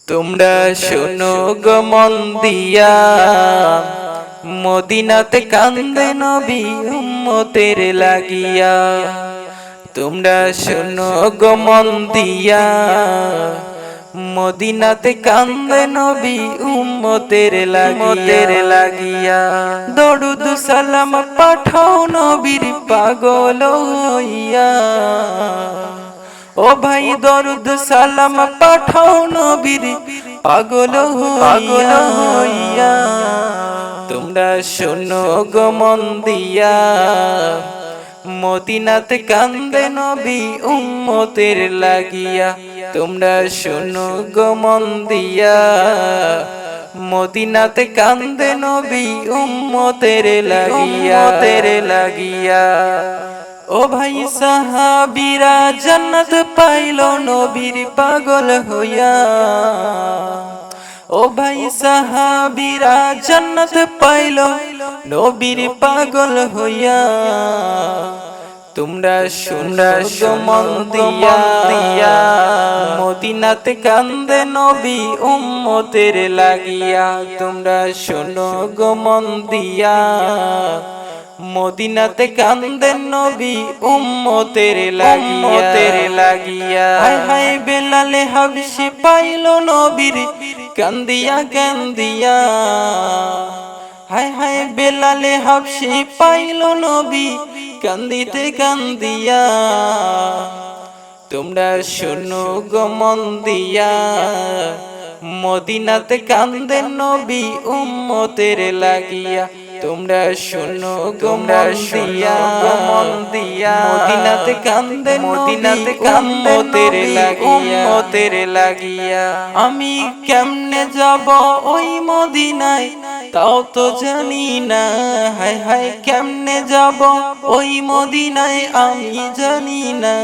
তোমরা শোনো গো মন দিয়া, মদিনাতে কান্দে নবী উম্মতের লাগিয়া। তোমরা শোনো গো মন দিয়া, মদিনাতে কান্দে নবী উম্মতের লাগিয়া। দরুদ সালাম পাঠাও নবীর পাগল হইয়া। ও ভাই দরুদ সালাম পাঠাও নবীর পাগল হইয়া। তোমরা শোনো গো মন দিয়া, মদিনাতে কান্দে নবী উম্মতের লাগিয়া। তোমরা শোনো গো মন দিয়া, মদিনাতে কান্দে নবী উম্মতের লাগিয়া। ও ভাই সাহাবীরা জান্নাত পাইলো নবীর পাগল হইয়া। ও ভাই সাহাবীরা জান্নাত পাইলো নবীর পাগল হইয়া। তোমরা শোনো গো মন দিয়া, মদিনাতে কান্দে নবী উম্মতের লাগিয়া। তোমরা শোনো গো মন দিয়া, মদিনাতে কান্দে নবী উম্মতের লাগিয়া। হায় হায় বেলালে হাবশি পাইলো নবীর কান্দিয়া কান্দিয়া। হায় হায় বেলালে হাবশি পাইলো নবী কান্দিতে কান্দিয়া। তোমরা শোনো গো মন দিয়া, মদিনাতে কান্দে নবী উম্মতের লাগিয়া। তোমরা শোনো গো মন দিয়া, মদিনাতে কান্দে উম্মতের লাগিয়া। আমি কেমনে যাব ওই মদিনায় তাও তো জানি না। হায় হায় কেমনে যাব ওই মদিনায় আমি জানি না।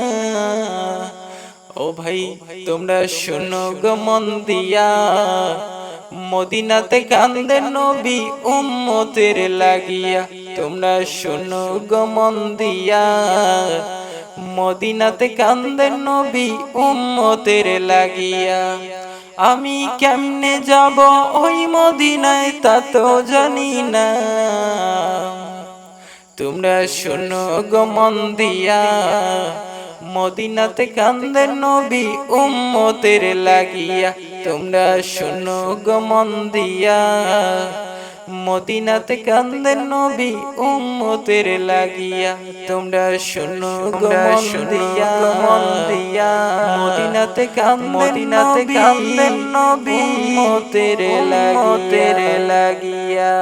ও ভাই তোমরা শোনো গো মন দিয়া, মদিনাতে কান্দে নবী উম্মতের লাগিয়া। তোমরা শোনো গো মন দিয়া, মদিনাতে কান্দে নবী উম্মতের লাগিয়া। আমি কেমনে যাব ওই মদিনায় তা তো জানি না। তোমরা শোনো গো মন দিয়া, মদিনাতে কান্দে নবী উম্মতের লাগিয়া। তোমরা শোনো গো মন দিয়া, মদিনাতে কান্দে নবী উম্মতের লাগিয়া। তোমরা শোনো গো মন দিয়া, মদিনাতে কান্দে নবী উম্মতের লাগিয়া।